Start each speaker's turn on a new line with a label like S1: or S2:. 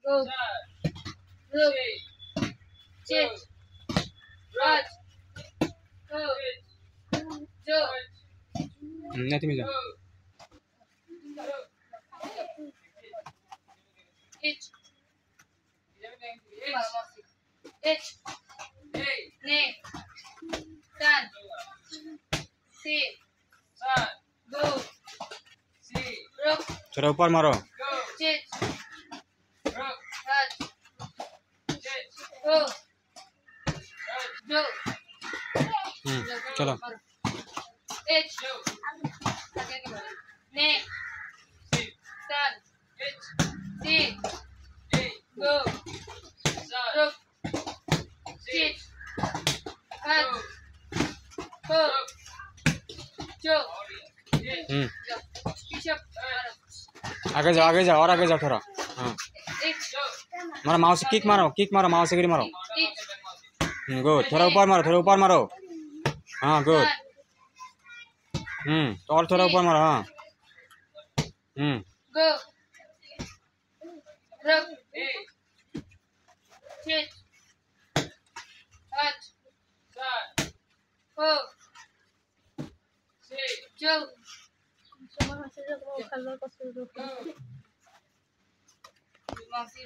S1: go, look, chit, raj, go, jo,
S2: नहीं तुम्हें जा
S1: ich, ich, ne, tan, si, go, ruk,
S2: थोड़ा ऊपर मारो
S1: chit, raj, go, jo,
S2: चलो
S1: ich, ne, tan, si, go, ruk, chit, raj, go, jo, Bishop,
S2: आगे जाओ और आगे जाओ थोड़ा हाँ
S1: ich,
S2: मारो माउस से किक मारो माउस से गिरी मारो
S1: ich,
S2: गुड थोड़ा ऊपर मारो हाँ गुड तो और थोड़ा ऊपर मारो हाँ
S1: go, ruk, chit, raj, go, jo, Masih